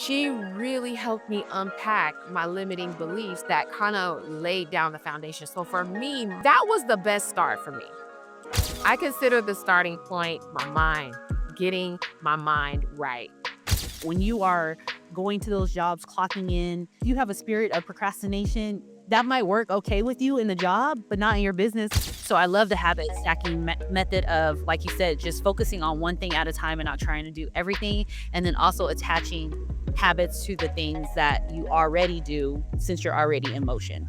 she really helped me unpack my limiting beliefs that kind of laid down the foundation. So for me, that was the best start for me. I consider the starting point my mind, getting my mind right. When you are going to those jobs, clocking in, you have a spirit of procrastination. That might work okay with you in the job, but not in your business. So I love the habit stacking method of, like you said, just focusing on one thing at a time and not trying to do everything. And then also attaching habits to the things that you already do since you're already in motion.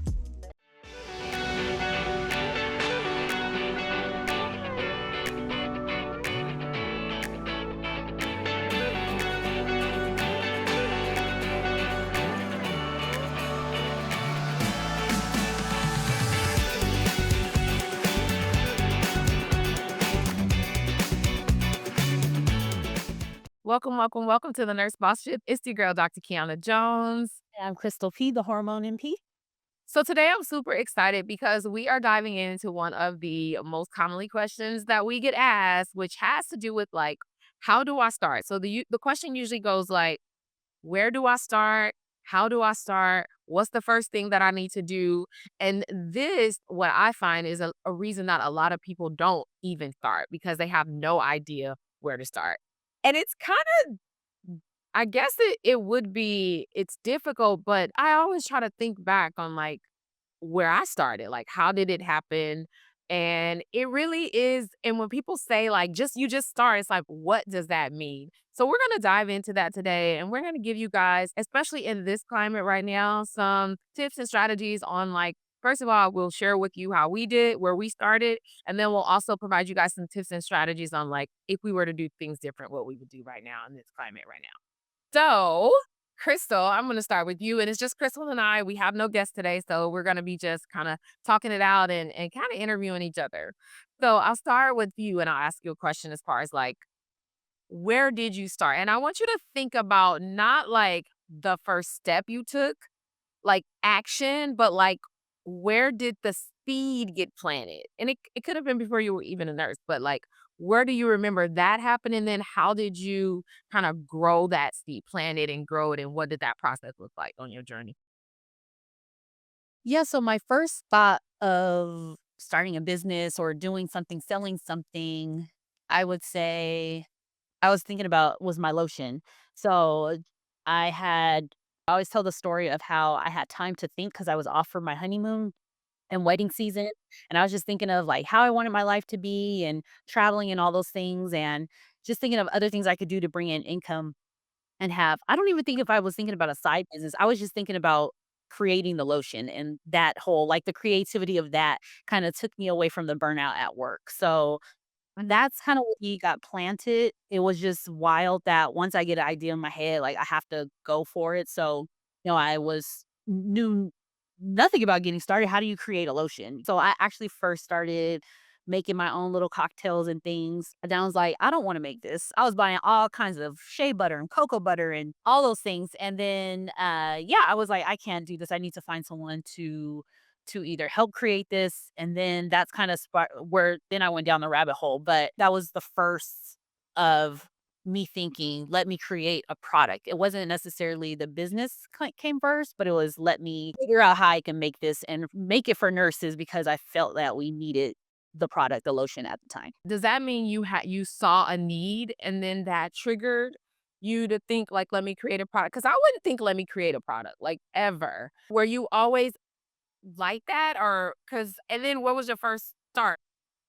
Welcome to the Nurse Boss Ship. It's your girl, Dr. Kiyonna Jones. And I'm Christal P, the hormone MP. So today I'm super excited because we are diving into one of the most commonly questions that we get asked, which has to do with like, how do I start? So the question usually goes like, where do I start? How do I start? What's the first thing that I need to do? And this, what I find is a reason that a lot of people don't even start because they have no idea where to start. And it's kind of, I guess it would be, it's difficult, but I always try to think back on like where I started, like how did it happen? And it really is. And when people say like you just start, it's like, what does that mean? So we're gonna dive into that today and we're gonna give you guys, especially in this climate right now, some tips and strategies on like, first of all, we'll share with you how we did, where we started, and then we'll also provide you guys some tips and strategies on like if we were to do things different, what we would do right now in this climate right now. So, Crystal, I'm going to start with you. And it's just Crystal and I. We have no guests today. So, we're going to be just kind of talking it out and kind of interviewing each other. So, I'll start with you and I'll ask you a question as far as like, where did you start? And I want you to think about not like the first step you took, like action, but like where did the seed get planted? And it could have been before you were even a nurse, but like where do you remember that happening? Then how did you kind of grow that seed, plant it and grow it? And what did that process look like on your journey? Yeah, so my first thought of starting a business or doing something, selling something, I would say I was thinking about was my lotion. So I had I always tell the story of how I had time to think because I was off for my honeymoon and wedding season. And I was just thinking of like how I wanted my life to be and traveling and all those things and just thinking of other things I could do to bring in income and have I don't even think if I was thinking about a side business, I was just thinking about creating the lotion and that whole like the creativity of that kind of took me away from the burnout at work. So that's kind of what he got planted. It was just wild that once I get an idea in my head, like I have to go for it. So, I knew nothing about getting started. How do you create a lotion? So I actually first started making my own little cocktails and things. And then I was like, I don't want to make this. I was buying all kinds of shea butter and cocoa butter and all those things. And then yeah, I was like, I can't do this. I need to find someone to either help create this. And then that's kind of where then I went down the rabbit hole. But that was the first of me thinking, let me create a product. It wasn't necessarily the business came first, but it was let me figure out how I can make this and make it for nurses because I felt that we needed the product, the lotion at the time. Does that mean you saw a need and then that triggered you to think like, let me create a product? Because I wouldn't think let me create a product like ever. Were you always like that or because and then what was your first start?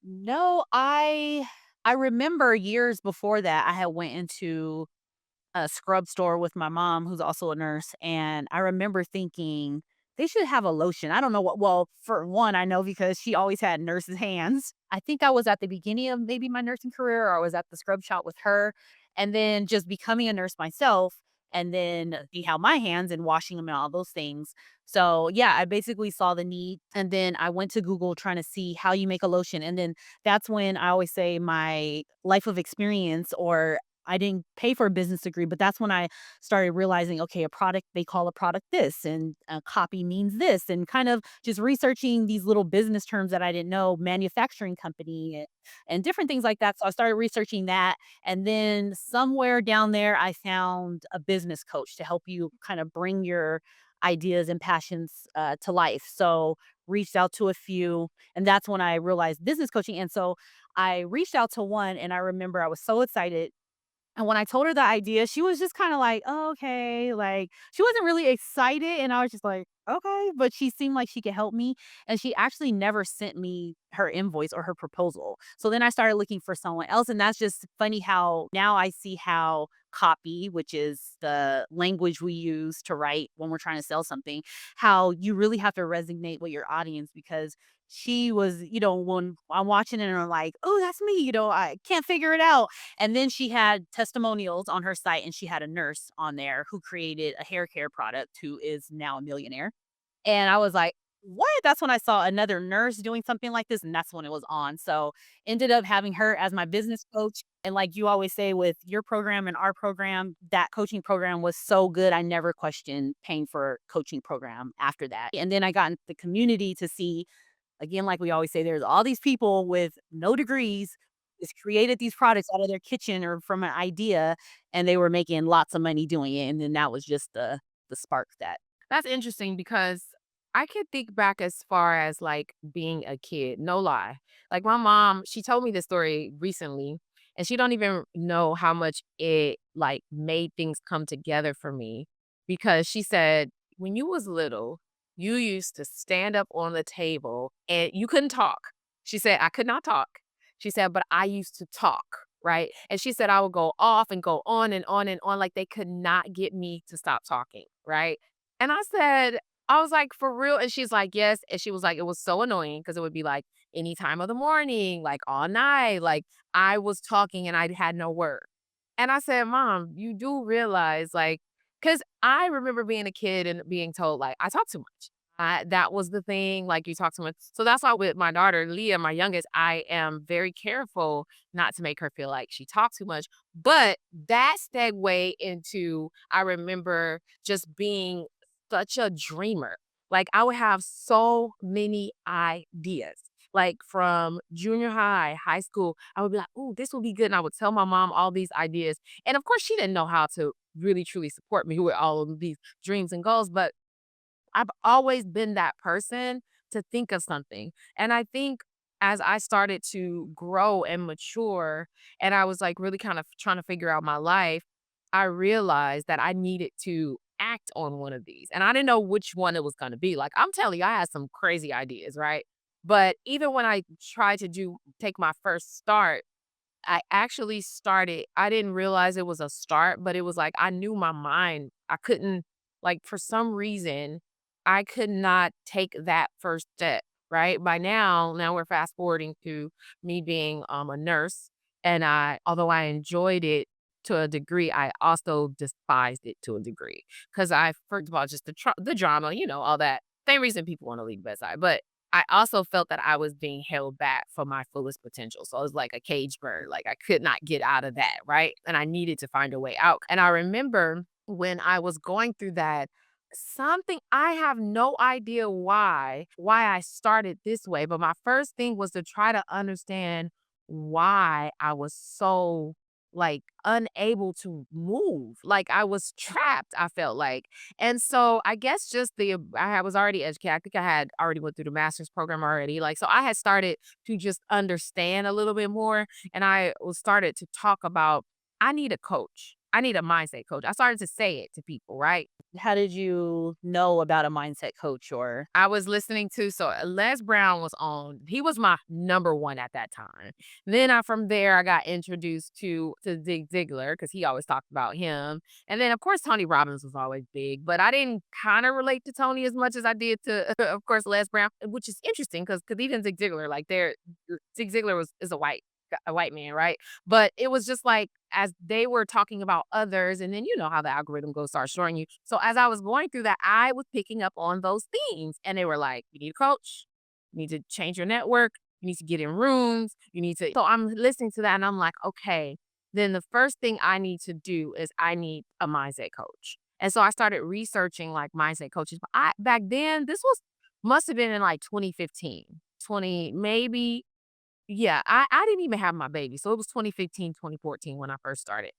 No, I remember years before that I had went into a scrub store with my mom, who's also a nurse, and I remember thinking they should have a lotion. I don't know what. Well, for one, I know because she always had nurses' hands. I think I was at the beginning of maybe my nursing career, or I was at the scrub shop with her, and then just becoming a nurse myself, and then see how my hands and washing them and all those things. So yeah, I basically saw the need, and then I went to Google trying to see how you make a lotion, and then that's when I always say my life of experience or I didn't pay for a business degree, but that's when I started realizing, okay, a product, they call a product this, and a copy means this, and kind of just researching these little business terms that I didn't know, manufacturing company and different things like that. So I started researching that. And then somewhere down there, I found a business coach to help you kind of bring your ideas and passions to life. So reached out to a few, and that's when I realized business coaching. And so I reached out to one, and I remember I was so excited, and when I told her the idea, she was just kinda like, "Oh, okay," like, she wasn't really excited, and I was just like, "Okay," but she seemed like she could help me, and she actually never sent me her invoice or her proposal. So then I started looking for someone else, and that's just funny how now I see how copy, which is the language we use to write when we're trying to sell something, how you really have to resonate with your audience, because she was, when I'm watching it and I'm like, "Oh, that's me," I can't figure it out. And then she had testimonials on her site, and she had a nurse on there who created a hair care product who is now a millionaire. And I was like, "What?" That's when I saw another nurse doing something like this, and that's when it was on. So, ended up having her as my business coach, and like you always say with your program and our program, that coaching program was so good, I never questioned paying for coaching program after that. And then I got into the community to see, again, like we always say, there's all these people with no degrees just created these products out of their kitchen or from an idea, and they were making lots of money doing it. And then that was just the spark that That's interesting because I could think back as far as like being a kid, no lie. Like my mom, she told me this story recently and she don't even know how much it like made things come together for me because she said when you was little, you used to stand up on the table and you couldn't talk. She said I could not talk. She said but I used to talk, right? And she said I would go off and go on and on and on like they could not get me to stop talking, right? And I was like, "For real?" And she's like, "Yes." And she was like, "It was so annoying because it would be like any time of the morning, like all night, like I was talking and I had no word." And I said, "Mom, you do realize like, because I remember being a kid and being told like I talk too much. That was the thing, like you talk too much. So that's why with my daughter, Leah, my youngest, I am very careful not to make her feel like she talks too much. But that segue into I remember just being such a dreamer. Like, I would have so many ideas. Like, from junior high, high school, I would be like, "Ooh, this will be good," and I would tell my mom all these ideas, and of course, she didn't know how to really truly support me with all of these dreams and goals, but I've always been that person to think of something. And I think as I started to grow and mature, and I was like really kind of trying to figure out my life, I realized that I needed to act on one of these. And I didn't know which one it was going to be. Like, I'm telling you, I had some crazy ideas, right? But even when I tried to take my first start, I actually started I didn't realize it was a start, but it was like I knew my mind. I couldn't like for some reason, I could not take that first step, right? By now we're fast forwarding to me being a nurse and I although I enjoyed it to a degree, I also despised it to a degree because I first of all just the drama, all that. Same reason people want to leave bedside, but I also felt that I was being held back from my fullest potential. So I was like a caged bird, like I could not get out of that, right? And I needed to find a way out. And I remember when I was going through that, something I have no idea why I started this way, but my first thing was to try to understand why I was so like unable to move. Like I was trapped, I felt like. And so I guess just I was already educated. I think I had already went through the master's program already. Like so I had started to just understand a little bit more and I was started to talk about I need a coach. I need a mindset coach. I started to say it to people, right? how did you know about a mindset coach or I was listening to Les Brown was on. He was my number one at that time. Then from there I got introduced to Zig Ziglar because he always talked about him. And then of course Tony Robbins was always big, but I didn't kind of relate to Tony as much as I did to of course Les Brown, which is interesting because even Zig Ziglar, like Zig Ziglar is a white man, right? But it was just like as they were talking about others, and then you know how the algorithm goes start showing you. So as I was going through that, I was picking up on those themes, and they were like, "You need a coach. You need to change your network. You need to get in rooms. You need to." So I'm listening to that, and I'm like, "Okay." then the first thing I need to do is I need a mindset coach. And so I started researching like mindset coaches. But I back then, this was must have been in like 2015, 20 maybe. Yeah, I didn't even have my baby. So it was 2015, 2014 when I first started.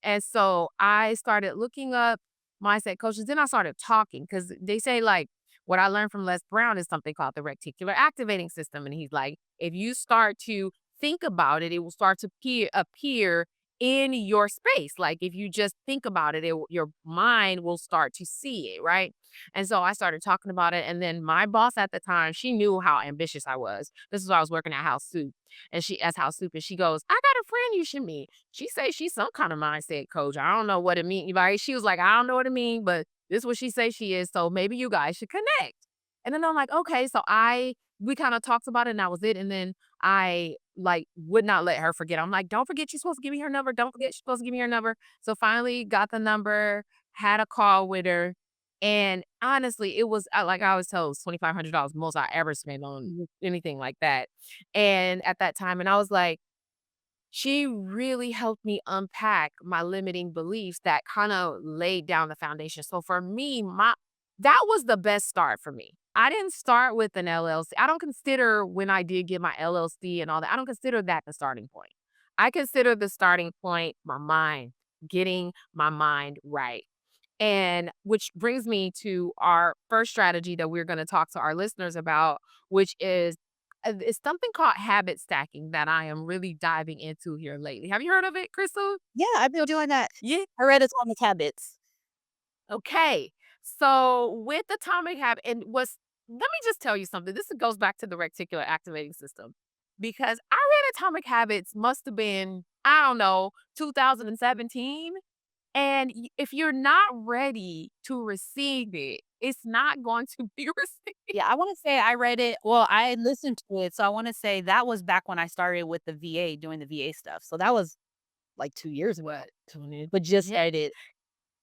And so I started looking up mindset coaches. Then I started talking because they say like what I learned from Les Brown is something called the reticular activating system. And he's like, if you start to think about it, it will start to appear in your space. Like if you just think about it, your mind will start to see it, right? And so I started talking about it. And then my boss at the time, she knew how ambitious I was. This is why I was working at House Soup. And she as House Soup, and she goes, I got a friend you should meet. She say she's some kind of mindset coach. I don't know what it means. Right? She was like, I don't know what it means, but this is what she say she is. So maybe you guys should connect. And then I'm like, okay. So we kind of talked about it and that was it. And then I like would not let her forget. I'm like, don't forget you're supposed to give me her number. Don't forget she's supposed to give me her number. So finally got the number, had a call with her. And honestly, it was like I was told, it was $2,500 most I ever spent on anything like that. And at that time, and I was like, she really helped me unpack my limiting beliefs that kind of laid down the foundation. So for me, my that was the best start for me. I didn't start with an LLC. I don't consider when I did get my LLC and all that, I don't consider that the starting point. I consider the starting point my mind, getting my mind right. And which brings me to our first strategy that we're going to talk to our listeners about, which is it's something called habit stacking that I am really diving into here lately. Have you heard of it, Crystal? Yeah, I've been doing that. Yeah. I read Atomic Habits. Okay. So with atomic habit, and was let me just tell you something. This goes back to the reticular activating system because I read Atomic Habits must have been I don't know 2017. And if you're not ready to receive it, it's not going to be received. Yeah, I wanna say I read it well, I listened to it, so I wanna say that was back when I started with the VA, doing the VA stuff, so that was, like, 2 years ago, What? 20 but just Yeah. read it.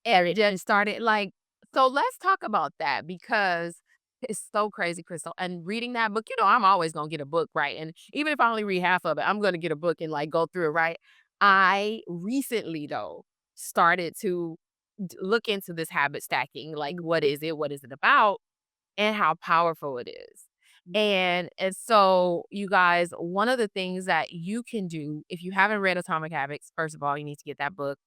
And it just started like so let's talk about that because it's so crazy, Crystal. And reading that book, I'm always gonna get a book, right? And even if I only read half of it, I'm gonna get a book and like go through it, right? I recently though started to look into this habit stacking. Like, what is it? What is it about? And how powerful it is. And so you guys, one of the things that you can do if you haven't read Atomic Habits, first of all, you need to get that book,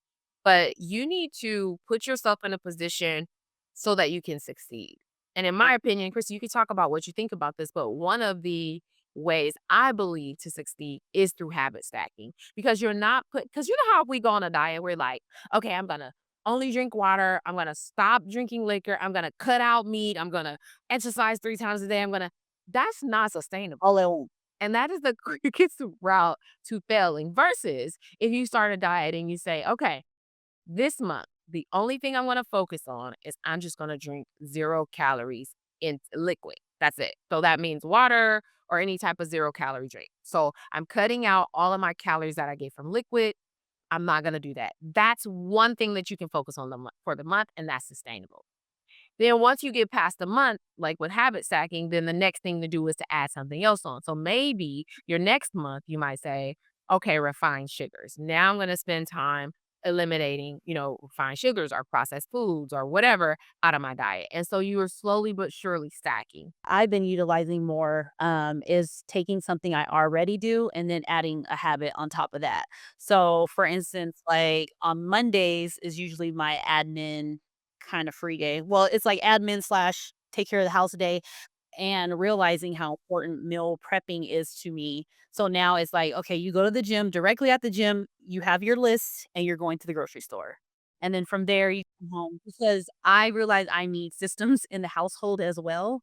but you need to put yourself in a position so that you can succeed. And in my opinion, Chris, you can talk about what you think about this, but one of the ways I believe to succeed is through habit stacking because you're not put because you know how we go on a diet, we're like, okay, I'm gonna only drink water, I'm gonna stop drinking liquor, I'm gonna cut out meat, I'm gonna exercise 3 times a day, that's not sustainable. All at once. And that is the quickest route to failing versus if you start a diet and you say, okay, this month, the only thing I'm gonna focus on is I'm just gonna drink 0 calories in liquid. That's it. So that means water or any type of 0 calorie drink. So I'm cutting out all of my calories that I get from liquid. I'm not gonna do that. That's one thing that you can focus on for the month, and that's sustainable. Then once you get past the month, like with habit stacking, then the next thing to do is to add something else on. So maybe your next month, you might say, okay, refined sugars. Now I'm going to spend time eliminating, refined sugars or processed foods or whatever out of my diet. And so you are slowly but surely stacking. I've been utilizing more, is taking something I already do and then adding a habit on top of that. So, for instance, like on Mondays is usually my admin kind of free day. Well, it's like admin slash take care of the house day and realizing how important meal prepping is to me. So now it's like, okay, you go to the gym, directly at the gym, you have your list and you're going to the grocery store. And then from there, you come home because I realize I need systems in the household as well.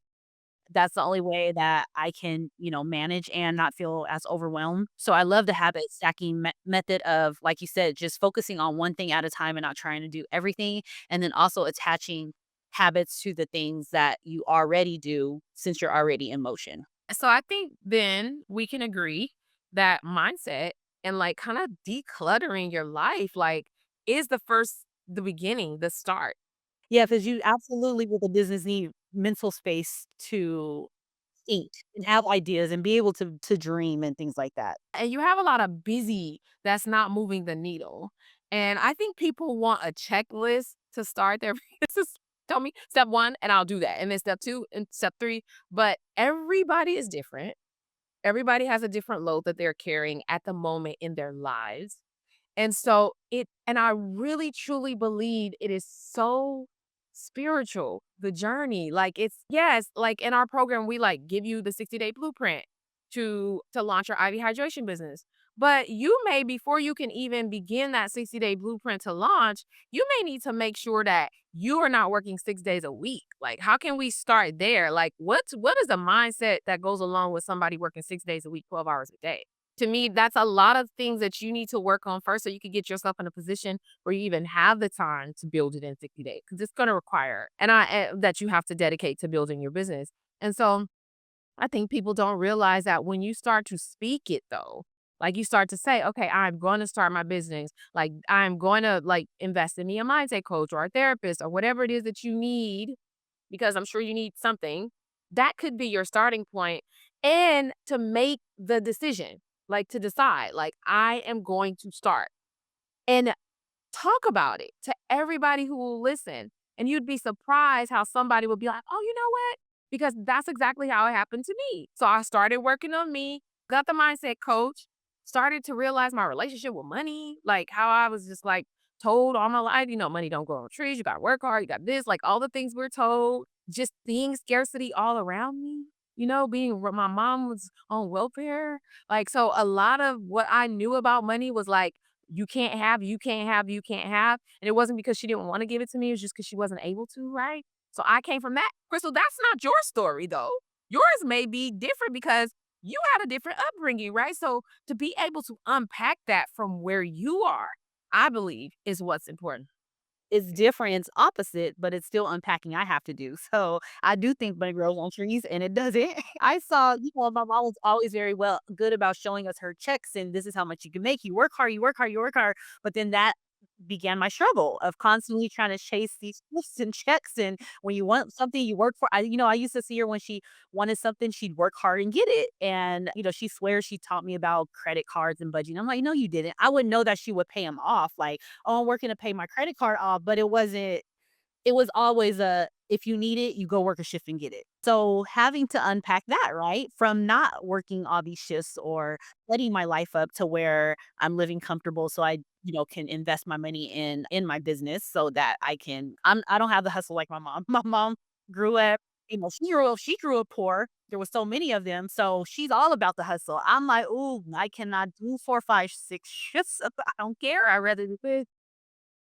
That's the only way that I can, manage and not feel as overwhelmed. So I love the habit stacking method of, like you said, just focusing on one thing at a time and not trying to do everything. And then also attaching habits to the things that you already do since you're already in motion. So I think then we can agree that mindset and like kind of decluttering your life, like, is the beginning, the start. Yeah, because you absolutely with a business need mental space to think and have ideas and be able to dream and things like that. And you have a lot of busy that's not moving the needle. And I think people want a checklist to start their business. Tell me step 1 and I'll do that. And then step 2 and step 3, but everybody is different. Everybody has a different load that they're carrying at the moment in their lives. And I really truly believe it is so spiritual, the journey. Like it's yes, like in our program, we like give you the 60-day blueprint to launch your IV hydration business. But you may, before you can even begin that 60-day blueprint to launch, you may need to make sure that you are not working 6 days a week. Like, how can we start there? Like, what is the mindset that goes along with somebody working 6 days a week, 12 hours a day? To me, that's a lot of things that you need to work on first so you can get yourself in a position where you even have the time to build it in 60 days because it's going to require that you have to dedicate to building your business. And so I think people don't realize that when you start to speak it though, like you start to say, okay, I'm going to start my business. Like I'm going to like invest in me a mindset coach or a therapist or whatever it is that you need, because I'm sure you need something. That could be your starting point. And to make the decision, like to decide, like I am going to start. And talk about it to everybody who will listen, and you'd be surprised how somebody will be like, "Oh, you know what?" Because that's exactly how it happened to me. So I started working on me, got the mindset coach, started to realize my relationship with money, like how I was just like told all my life, money don't grow on trees, you gotta work hard, you got this, like all the things we're told, just seeing scarcity all around me. My mom was on welfare. Like, so a lot of what I knew about money was like, you can't have, you can't have, you can't have. And it wasn't because she didn't want to give it to me, it was just because she wasn't able to, right? So I came from that. Crystal, that's not your story though. Yours may be different because you had a different upbringing, right? So to be able to unpack that from where you are, I believe is what's important. It's different, it's opposite, but it's still unpacking I have to do. So, I do think money grows on trees, and it doesn't. I saw my mom was always very good about showing us her checks, and this is how much you can make. You work hard, you work hard, you work hard. But then that began my struggle of constantly trying to chase these lists and checks. And when you want something, you work for. I used to see her when she wanted something, she'd work hard and get it. And she swears she taught me about credit cards and budgeting. I'm like, no, you didn't. I wouldn't know that she would pay them off. Like, oh, I'm working to pay my credit card off, but it was always a, if you need it, you go work a shift and get it. So having to unpack that, right? From not working all these shifts or setting my life up to where I'm living comfortable so I can invest my money in my business so that I don't have the hustle like my mom. My mom grew up, she grew up poor. There was so many of them. So she's all about the hustle. I'm like, ooh, I cannot do 4, 5, 6 shifts. I don't care. I rather do this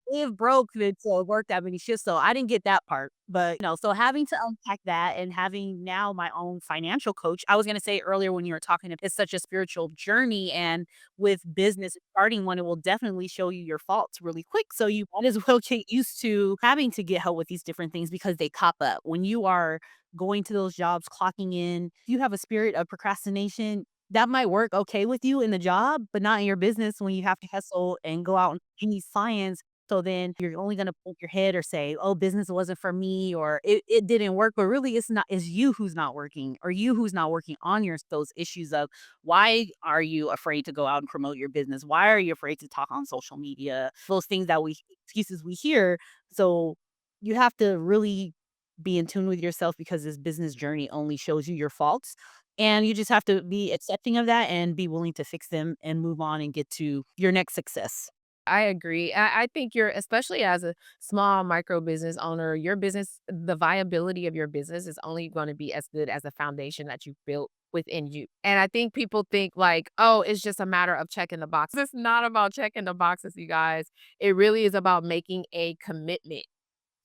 live broke than to work that many shifts, so I didn't get that part, but, so having to unpack that and having now my own financial coach, I was gonna say earlier when you were talking, it's such a spiritual journey, and with business, starting one, it will definitely show you your faults really quick, so you might as well get used to having to get help with these different things because they pop up. When you are going to those jobs, clocking in, if you have a spirit of procrastination, that might work okay with you in the job, but not in your business when you have to hustle and go out and gain these clients. So then you're only gonna poke your head or say, "Oh, business wasn't for me," or "It didn't work," but really it's not, it's you who's not working or you who's not working on those issues of why are you afraid to go out and promote your business? Why are you afraid to talk on social media? Those things that we excuses we hear. So you have to really be in tune with yourself because this business journey only shows you your faults. And you just have to be accepting of that and be willing to fix them and move on and get to your next success. I agree. I think you're, especially as a small micro business owner, your business, the viability of your business is only going to be as good as the foundation that you've built within you. And I think people think like, oh, it's just a matter of checking the boxes. It's not about checking the boxes, you guys. It really is about making a commitment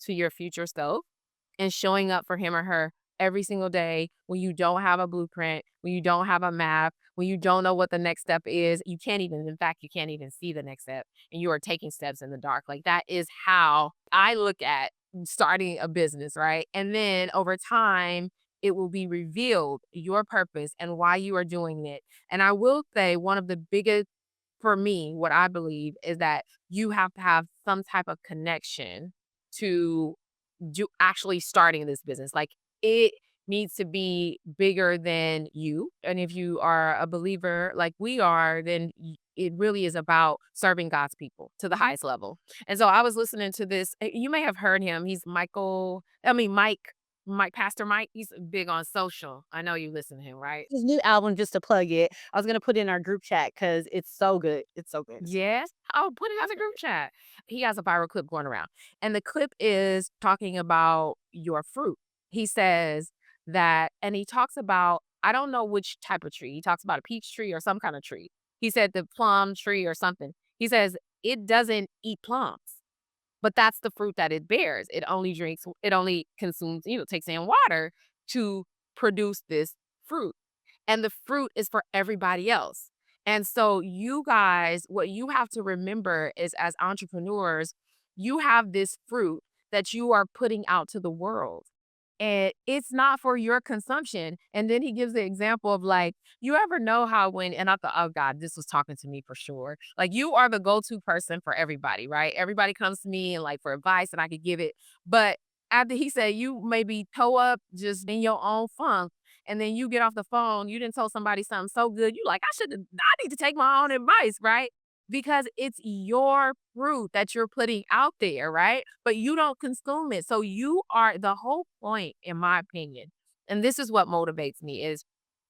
to your future self and showing up for him or her every single day when you don't have a blueprint, when you don't have a map, when you don't know what the next step is. You can't even, in fact, you can't even see the next step and you are taking steps in the dark. Like that is how I look at starting a business, right? And then over time, it will be revealed your purpose and why you are doing it. And I will say, one of the biggest, for me, what I believe is that you have to have some type of connection to do actually starting this business. Like it needs to be bigger than you. And if you are a believer like we are, then it really is about serving God's people to the highest level. And so I was listening to this. You may have heard him. He's Mike, Pastor Mike. He's big on social. I know you listen to him, right? His new album, just to plug it, I was gonna put it in our group chat because it's so good. It's so good. Yes. Oh, put it as a group chat. He has a viral clip going around. And the clip is talking about your fruit. He says that, and he talks about, I don't know which type of tree. He talks about a peach tree or some kind of tree. He said the plum tree or something. He says it doesn't eat plums, but that's the fruit that it bears. It only consumes, takes in water to produce this fruit, and the fruit is for everybody else. And so, you guys, what you have to remember is as entrepreneurs, you have this fruit that you are putting out to the world. And it's not for your consumption. And then he gives the example of like, you ever know how and I thought, oh God, this was talking to me for sure. Like, you are the go to person for everybody, right? Everybody comes to me and like for advice and I could give it. But after he said, you maybe toe up just in your own funk and then you get off the phone, you didn't tell somebody something so good, you like, I need to take my own advice, right? Because it's your fruit that you're putting out there, right? But you don't consume it. So you are the whole point, in my opinion. And this is what motivates me is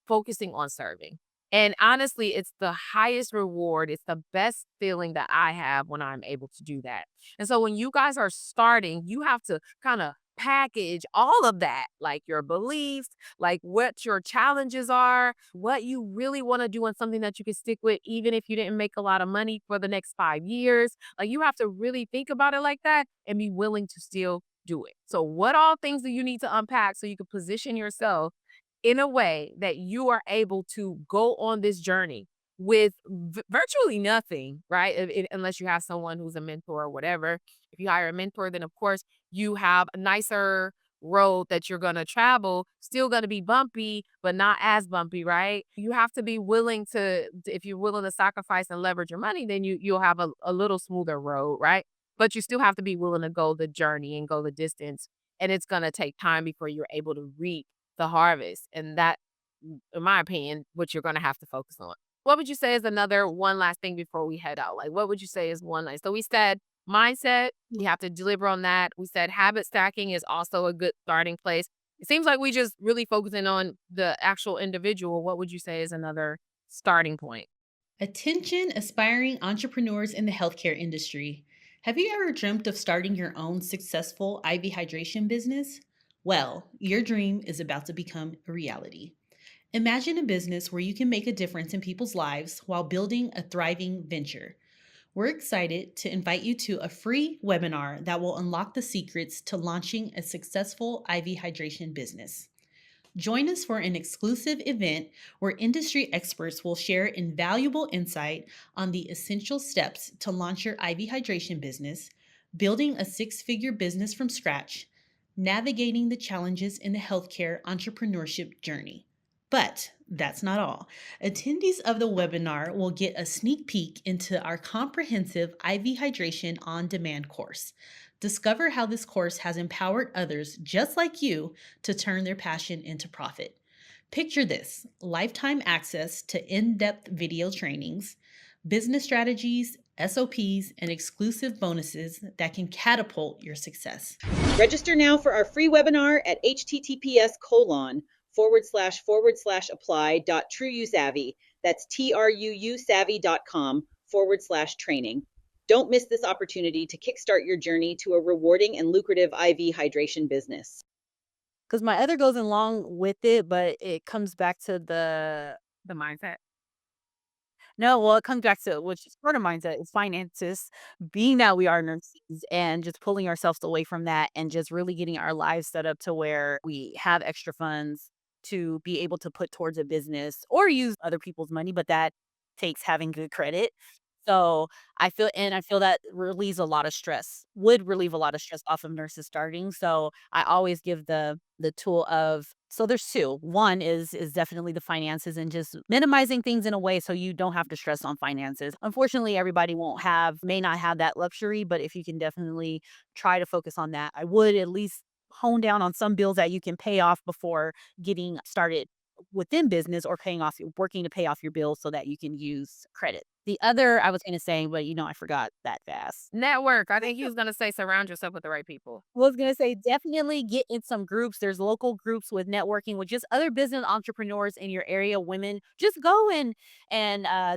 focusing on serving. And honestly, it's the highest reward. It's the best feeling that I have when I'm able to do that. And so when you guys are starting, you have to kind of package all of that, like your beliefs, like what your challenges are, what you really want to do, and something that you can stick with, even if you didn't make a lot of money for the next 5 years. Like, you have to really think about it like that and be willing to still do it. So, what all things do you need to unpack so you can position yourself in a way that you are able to go on this journey with virtually nothing, right? Unless you have someone who's a mentor or whatever. If you hire a mentor, then of course you have a nicer road that you're going to travel, still going to be bumpy, but not as bumpy, right? You have to be willing to, if you're willing to sacrifice and leverage your money, then you'll have a little smoother road, right? But you still have to be willing to go the journey and go the distance. And it's going to take time before you're able to reap the harvest, and that, in my opinion, what you're gonna have to focus on. What would you say is another one last thing before we head out? Like, what would you say is one last, so we said mindset, we have to deliver on that. We said habit stacking is also a good starting place. It seems like we just really focusing on the actual individual. What would you say is another starting point? Attention, aspiring entrepreneurs in the healthcare industry. Have you ever dreamt of starting your own successful IV hydration business? Well, your dream is about to become a reality. Imagine a business where you can make a difference in people's lives while building a thriving venture. We're excited to invite you to a free webinar that will unlock the secrets to launching a successful IV hydration business. Join us for an exclusive event where industry experts will share invaluable insight on the essential steps to launch your IV hydration business, building a six-figure business from scratch, navigating the challenges in the healthcare entrepreneurship journey. But that's not all. Attendees of the webinar will get a sneak peek into our comprehensive IV hydration on demand course. Discover how this course has empowered others just like you to turn their passion into profit. Picture this: lifetime access to in depth video trainings, business strategies, SOPs, and exclusive bonuses that can catapult your success. Register now for our free webinar at https://apply.trueusavvy. That's truusavvy.com/training. Don't miss this opportunity to kickstart your journey to a rewarding and lucrative IV hydration business. Because my other goes along with it, but it comes back to The mindset. no, well, it comes back to which is part of mindset is finances, being that we are nurses and just pulling ourselves away from that and just really getting our lives set up to where we have extra funds to be able to put towards a business or use other people's money, but that takes having good credit. So I feel that relieves a lot of stress, would relieve a lot of stress off of nurses starting. So I always give the tool of so there's 2. One is definitely the finances and just minimizing things in a way so you don't have to stress on finances. Unfortunately, everybody may not have that luxury, but if you can definitely try to focus on that, I would at least hone down on some bills that you can pay off before getting started within business or paying off working to pay off your bills so that you can use credit. The other I was gonna say, but I forgot that fast. Network. I think he was gonna say surround yourself with the right people. Was gonna say definitely get in some groups. There's local groups with networking with just other business entrepreneurs in your area, women. Just go and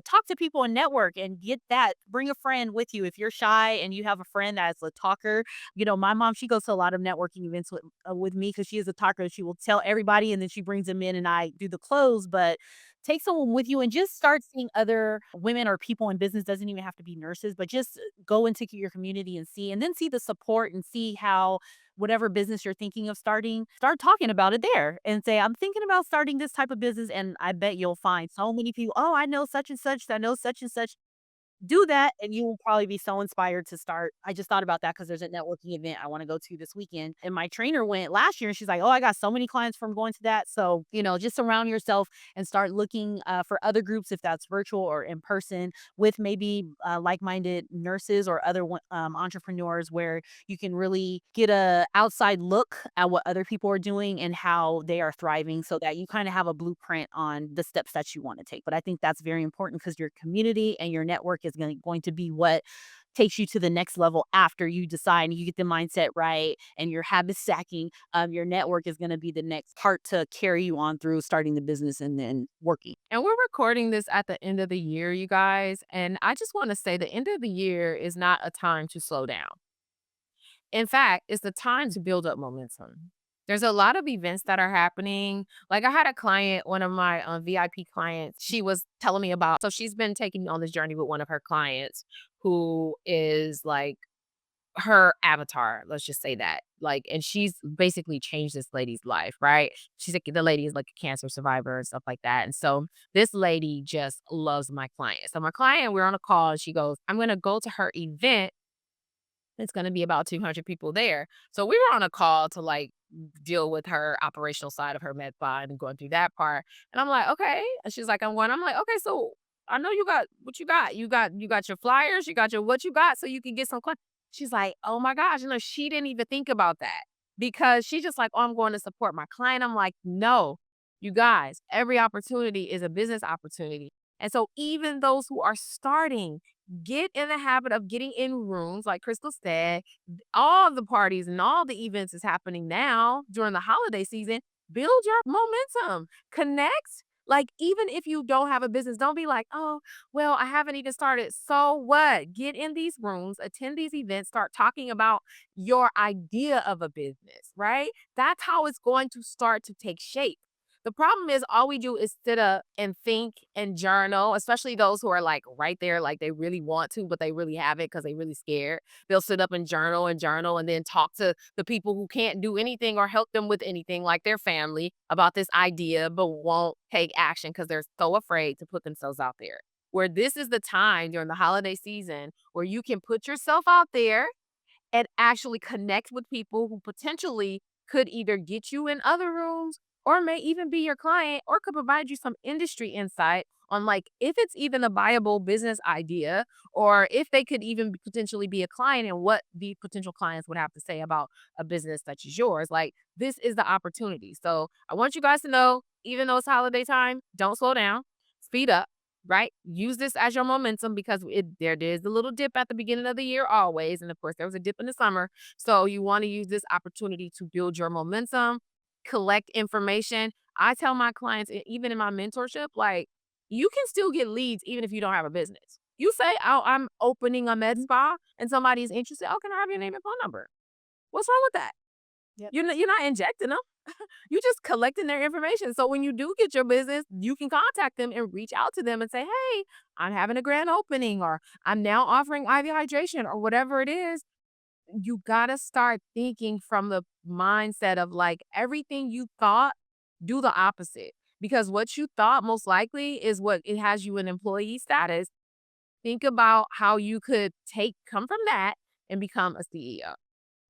talk to people and network and get that. Bring a friend with you if you're shy and you have a friend that's a talker. My mom, she goes to a lot of networking events with me because she is a talker. She will tell everybody and then she brings them in and I do the close. But take someone with you and just start seeing other women or people in business. Doesn't even have to be nurses, but just go into your community and then see the support and see how whatever business you're thinking of starting, start talking about it there and say, I'm thinking about starting this type of business. And I bet you'll find so many people, oh, I know such and such, I know such and such. Do that, and you will probably be so inspired to start. I just thought about that because there's a networking event I wanna go to this weekend, and my trainer went last year, and she's like, "Oh, I got so many clients from going to that." So, just surround yourself and start looking, for other groups, if that's virtual or in person, with maybe, like-minded nurses or other entrepreneurs where you can really get a outside look at what other people are doing and how they are thriving so that you kinda have a blueprint on the steps that you wanna take. But I think that's very important because your community and your network is going to be what takes you to the next level after you decide and you get the mindset right and your habit stacking. Your network is going to be the next part to carry you on through starting the business and then working. And we're recording this at the end of the year, you guys. And I just want to say the end of the year is not a time to slow down. In fact, it's the time to build up momentum. There's a lot of events that are happening. Like I had a client, one of my VIP clients, she was telling me about, so she's been taking me on this journey with one of her clients who is like her avatar, let's just say that. Like, and she's basically changed this lady's life, right? She's like, the lady is like a cancer survivor and stuff like that. And so this lady just loves my client. So my client, we're on a call and she goes, I'm going to go to her event. It's gonna be about 200 people there. So we were on a call to, like, deal with her operational side of her med pod and going through that part, and I'm like, "Okay." And she's like, "I'm going." I'm like, "Okay, so I know you got what you got. You got your flyers, you got your what you got so you can get some clients." She's like, "Oh my gosh," she didn't even think about that because she's just like, "Oh, I'm going to support my client." I'm like, "No, you guys, every opportunity is a business opportunity." And so even those who are starting, get in the habit of getting in rooms, like Crystal said. All the parties and all the events is happening now during the holiday season. Build your momentum. Connect. Like, even if you don't have a business, don't be like, oh, well, I haven't even started. So what? Get in these rooms, attend these events, start talking about your idea of a business, right? That's how it's going to start to take shape. The problem is all we do is sit up and think and journal, especially those who are like right there, like they really want to, but they really haven't because they really scared. They'll sit up and journal and then talk to the people who can't do anything or help them with anything, like their family, about this idea, but won't take action because they're so afraid to put themselves out there. Where this is the time during the holiday season where you can put yourself out there and actually connect with people who potentially could either get you in other rooms or may even be your client or could provide you some industry insight on like if it's even a viable business idea or if they could even potentially be a client and what the potential clients would have to say about a business such as yours. Like this is the opportunity. So I want you guys to know, even though it's holiday time, don't slow down, speed up, right? Use this as your momentum because there is a little dip at the beginning of the year always, and of course there was a dip in the summer. So you want to use this opportunity to build your momentum, collect information. I tell my clients, even in my mentorship, like you can still get leads even if you don't have a business. You say, "Oh, I'm opening a med spa," and somebody's interested. Oh, can I have your name and phone number? What's wrong with that? Yep. You're not injecting them. You just collecting their information. So when you do get your business, you can contact them and reach out to them and say, "Hey, I'm having a grand opening or I'm now offering IV hydration or whatever it is." You got to start thinking from the mindset of like everything you thought, do the opposite. Because what you thought most likely is what it has you in employee status. Think about how you could come from that and become a CEO.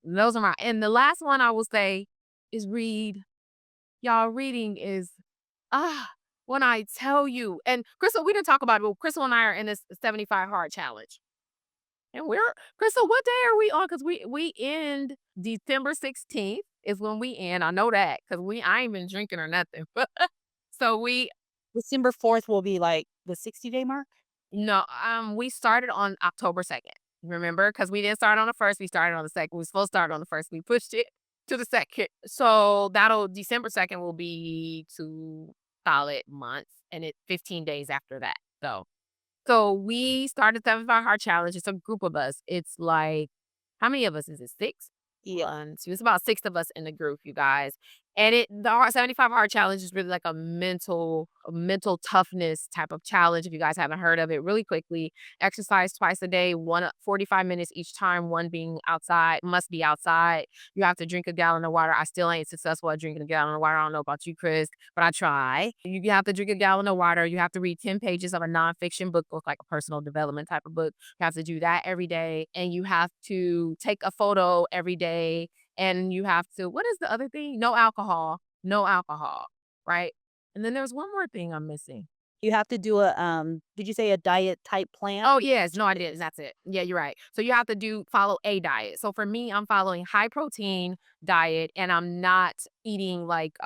Those are and the last one I will say is read. Y'all, reading is, ah, when I tell you, and Crystal, we didn't talk about it, but Crystal and I are in this 75 hard challenge. And Crystal, what day are we on? Because we end December 16th. is when we end. I know that because I ain't been drinking or nothing. So December 4th will be like the 60-day mark? no, we started on October 2nd. Remember? Because we didn't start on the first, we started on the second. We were supposed to start on the first. We pushed it to the second. So that'll December 2nd will be 2 solid months and it 15 days after that. So we started 75 Hard Challenge. It's a group of us. It's like, how many of us is it? 6? Yeah. 2. It's about 6 of us in the group, you guys. And the 75 Hard Challenge is really like a mental toughness type of challenge. If you guys haven't heard of it, really quickly, exercise twice a day, 45 minutes each time, one being outside, must be outside. You have to drink a gallon of water. I still ain't successful at drinking a gallon of water. I don't know about you, Chris, but I try. You have to drink a gallon of water. You have to read 10 pages of a nonfiction book, like a personal development type of book. You have to do that every day. And you have to take a photo every day. And you have to, what is the other thing? No alcohol. No alcohol. Right. And then there's one more thing I'm missing. You have to do did you say a diet type plan? Oh, yes. No, I did. That's it. Yeah, you're right. So you have to follow a diet. So for me, I'm following high protein diet and I'm not eating like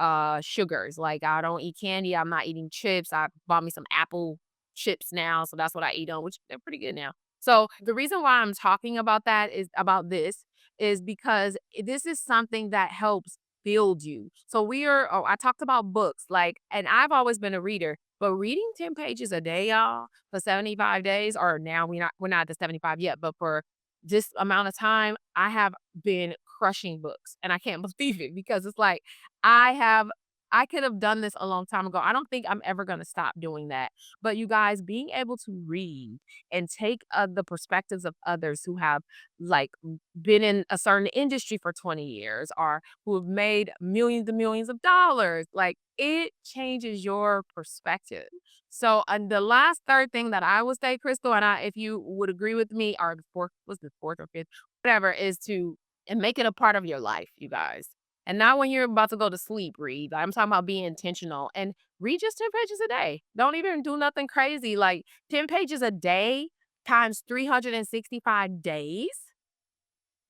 sugars. Like I don't eat candy. I'm not eating chips. I bought me some apple chips now. So that's what I eat on, which they're pretty good now. So the reason why I'm talking about this is because this is something that helps build you. So I talked about books, like, and I've always been a reader, but reading 10 pages a day, y'all, for 75 days, or now we're not at the 75 yet, but for this amount of time, I have been crushing books. And I can't believe it because it's like I have I could have done this a long time ago. I don't think I'm ever gonna stop doing that. But you guys, being able to read and take the perspectives of others who have like been in a certain industry for 20 years or who have made millions and millions of dollars, like it changes your perspective. So, and the last third thing that I would say, Crystal, and if you would agree with me, or the fourth, was the fourth or fifth, whatever, is to and make it a part of your life, you guys. And not when you're about to go to sleep, read. I'm talking about being intentional and read just 10 pages a day. Don't even do nothing crazy. Like 10 pages a day times 365 days.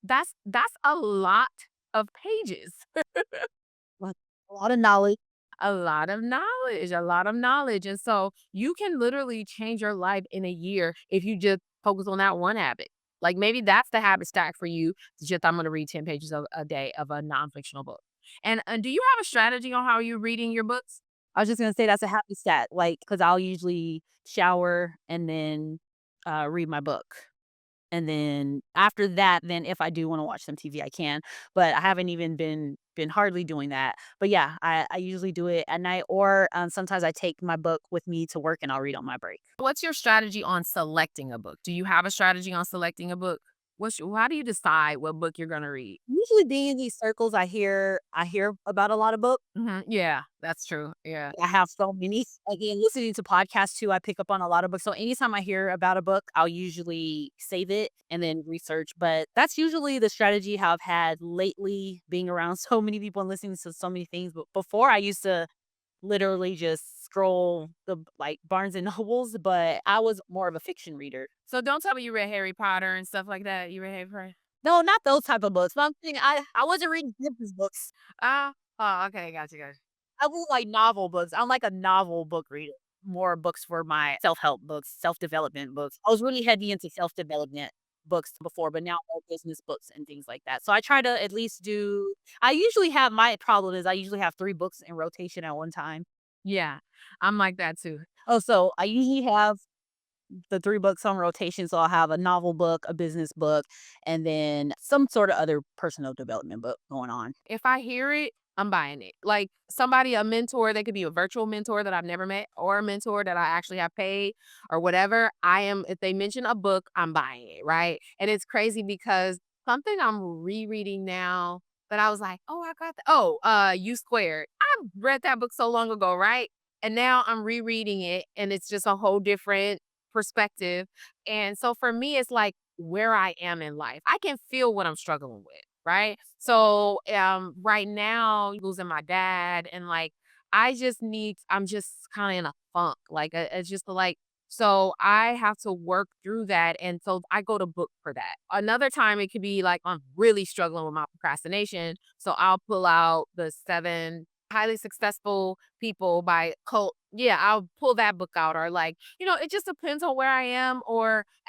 That's a lot of pages. Like, a lot of knowledge. A lot of knowledge, a lot of knowledge. And so you can literally change your life in a year if you just focus on that one habit. Like maybe that's the habit stack for you. It's just I'm going to read 10 pages a day of a non-fictional book. And do you have a strategy on how you're reading your books? I was just gonna say that's a happy stat, like, because 'cause I'll usually shower and then, read my book. And then after that, then if I do wanna watch some TV, I can, but I haven't even been hardly doing that. But yeah, I usually do it at night or, sometimes I take my book with me to work and I'll read on my break. What's your strategy on selecting a book? Do you have a strategy on selecting a book? How do you decide what book you're going to read? Usually being in these circles, I hear about a lot of books. Yeah, that's true. Yeah. I have so many. Again, listening to podcasts too, I pick up on a lot of books. So anytime I hear about a book, I'll usually save it and then research. But that's usually the strategy how I've had lately, being around so many people and listening to so many things. But before, I used to literally just scroll like Barnes and Nobles, but I was more of a fiction reader. So don't tell me you read Harry Potter and stuff like that. You read Harry Potter? No, not those type of books. But I'm saying I wasn't reading business books. Ah, oh, okay, gotcha. I read like novel books. I'm like a novel book reader. More books for my self-help books, self-development books. I was really heavy into self-development books before, but now more business books and things like that. So I try to at least do I usually have my problem is I usually have 3 books in rotation at one time. Yeah, I'm like that too. Oh, so I usually have the 3 books on rotation, so I'll have a novel book, a business book, and then some sort of other personal development book going on. If I hear it, I'm buying it. Like a mentor, they could be a virtual mentor that I've never met or a mentor that I actually have paid or whatever. If they mention a book, I'm buying it, right? And it's crazy because something I'm rereading now that I was like, oh, I got that. Oh, U Squared. I read that book so long ago, right? And now I'm rereading it and it's just a whole different perspective. And so for me, it's like where I am in life. I can feel what I'm struggling with, right? So right now losing my dad and like I'm just kind of in a funk. Like it's just like So I have to work through that. And so I go to book for that. Another time it could be like I'm really struggling with my procrastination. So I'll pull out the 7 highly successful people by Colt. Yeah, I'll pull that book out, or like, it just depends on where I am,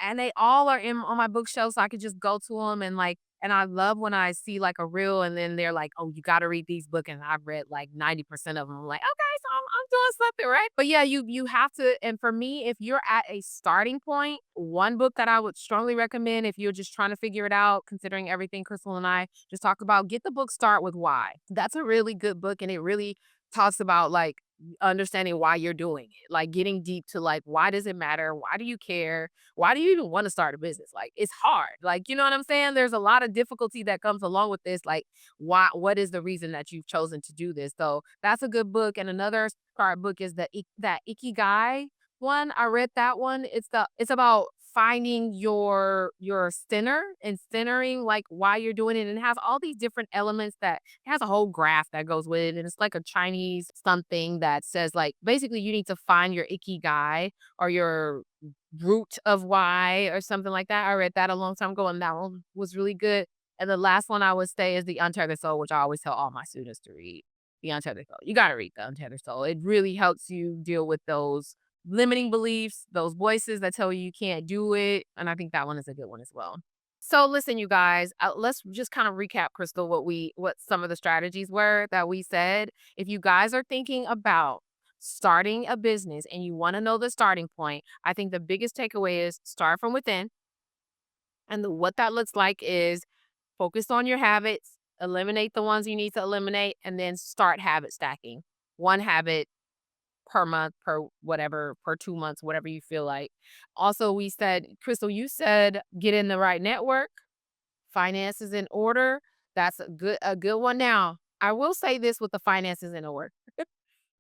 and they all are on my bookshelf, so I could just go to them and I love when I see like a reel and then they're like, "Oh, you got to read these books," and I've read like 90% of them. I'm like, okay, so I'm doing something right. But yeah, you have to. And for me, if you're at a starting point, one book that I would strongly recommend if you're just trying to figure it out, considering everything Crystal and I just talked about, get the book Start with Why. That's a really good book, and it really talks about like understanding why you're doing it, like getting deep to like why does it matter? Why do you care? Why do you even want to start a business? Like it's hard. Like, you know what I'm saying? There's a lot of difficulty that comes along with this. Like what is the reason that you've chosen to do this? So that's a good book. And another card book is that Ikigai one. I read that one. It's about finding your center and centering like why you're doing it. And it has all these different elements that it has a whole graph that goes with it. And it's like a Chinese something that says like basically you need to find your Ikigai or your root of why or something like that. I read that a long time ago and that one was really good. And the last one I would say is The Untethered Soul, which I always tell all my students to read. The Untethered Soul. You got to read The Untethered Soul. It really helps you deal with those limiting beliefs, those voices that tell you you can't do it. And I think that one is a good one as well. So listen, you guys, let's just kind of recap, Crystal, what some of the strategies were that we said. If you guys are thinking about starting a business and you want to know the starting point, I think the biggest takeaway is start from within. And what that looks like is focus on your habits, eliminate the ones you need to eliminate, and then start habit stacking. One habit per month, per whatever, per 2 months, whatever you feel like. Also, we said, Crystal, you said get in the right network, finances in order. That's a good one. Now, I will say this with the finances in order.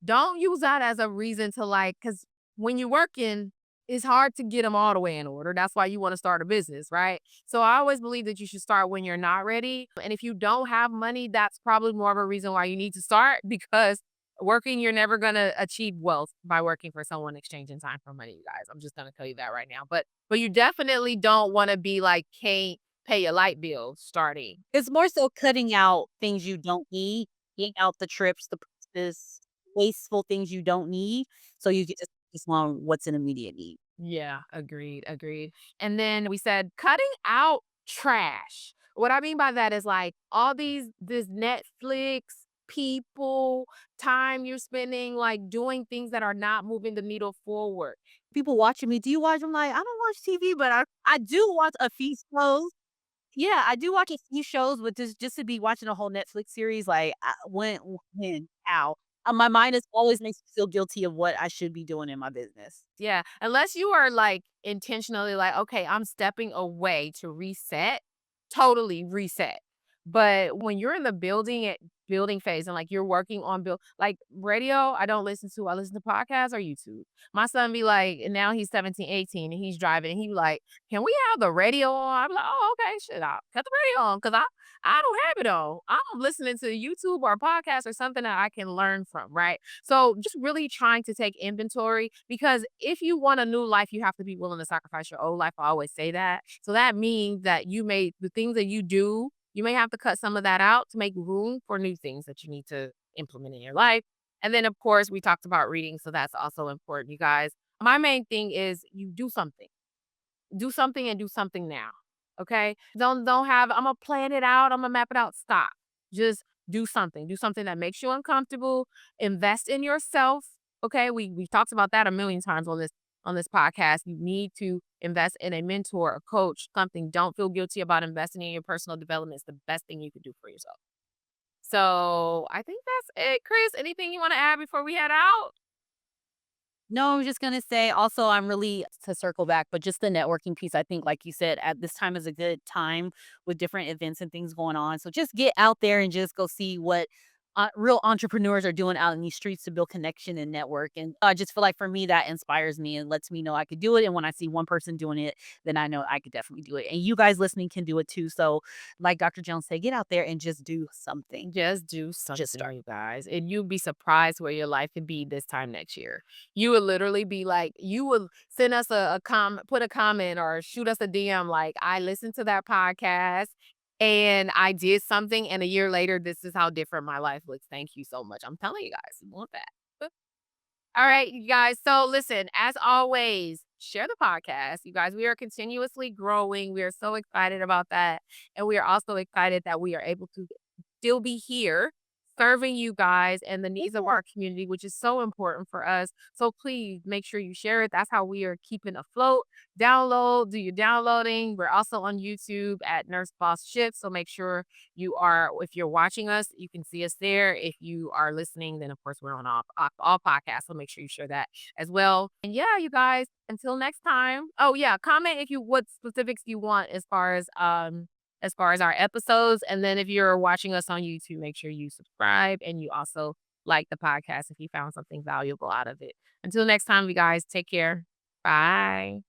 Don't use that as a reason to like, because when you're working, it's hard to get them all the way in order. That's why you want to start a business, right? So I always believe that you should start when you're not ready. And if you don't have money, that's probably more of a reason why you need to start because working, you're never going to achieve wealth by working for someone exchanging time for money, you guys. I'm just going to tell you that right now. But you definitely don't want to be like, can't pay your light bill starting. It's more so cutting out things you don't need, getting out the trips, the purchases, wasteful things you don't need, so you can just focus on what's an immediate need. Yeah, agreed, agreed. And then we said cutting out trash. What I mean by that is like all this Netflix, people, time you're spending like doing things that are not moving the needle forward. People watching me, "Do you watch?" I'm like, "I don't watch TV, but I do watch a few shows." Yeah, I do watch a few shows, but just to be watching a whole Netflix series, like, how? My mind is always makes me feel guilty of what I should be doing in my business. Yeah, unless you are like intentionally like, okay, I'm stepping away to reset, totally reset. But when you're in the building phase and like you're working on build like radio, I don't listen to. I listen to podcasts or YouTube. My son be like, and now he's 17, 18, and he's driving, and he be like, can we have the radio on? I'm like, oh, okay, shit, I'll cut the radio on because I don't have it on. I'm listening to YouTube or podcast or something that I can learn from, right? So just really trying to take inventory because if you want a new life, you have to be willing to sacrifice your old life. I always say that. So that means that the things that you do, you may have to cut some of that out to make room for new things that you need to implement in your life. And then, of course, we talked about reading. So that's also important, you guys. My main thing is you do something and do something now. Okay. Don't have, I'm gonna plan it out, I'm gonna map it out. Stop. Just do something. Do something that makes you uncomfortable. Invest in yourself. Okay. We've talked about that a million times on this podcast. You need to invest in a mentor, a coach, something. Don't feel guilty about investing in your personal development. It's the best thing you could do for yourself. So I think that's it. Chris, anything you want to add before we head out? No, I was just gonna say also I'm really to circle back, but just the networking piece, I think, like you said, at this time is a good time with different events and things going on. So just get out there and just go see what real entrepreneurs are doing out in these streets to build connection and network. And I just feel like for me, that inspires me and lets me know I could do it. And when I see one person doing it, then I know I could definitely do it. And you guys listening can do it too. So, like Dr. Jones said, get out there and just do something. Just do Just something, start. you guys, and you'd be surprised where your life could be this time next year. You would literally be like, you would send us put a comment or shoot us a DM like, I listened to that podcast and I did something, and a year later, this is how different my life looks. Thank you so much. I'm telling you guys, you want that. All right, you guys. So listen, as always, share the podcast. You guys, we are continuously growing. We are so excited about that. And we are also excited that we are able to still be here serving you guys and the needs of our community, which is so important for us. So please make sure you share it. That's how we are keeping afloat. Download, do your downloading. We're also on YouTube at Nurse Boss Shift. So make sure you are, if you're watching us, you can see us there. If you are listening, then of course we're on all podcasts. So make sure you share that as well. And yeah, you guys, until next time. Oh yeah, comment if you what specifics you want as far as our episodes. And then if you're watching us on YouTube, make sure you subscribe and you also like the podcast if you found something valuable out of it. Until next time, you guys, take care. Bye.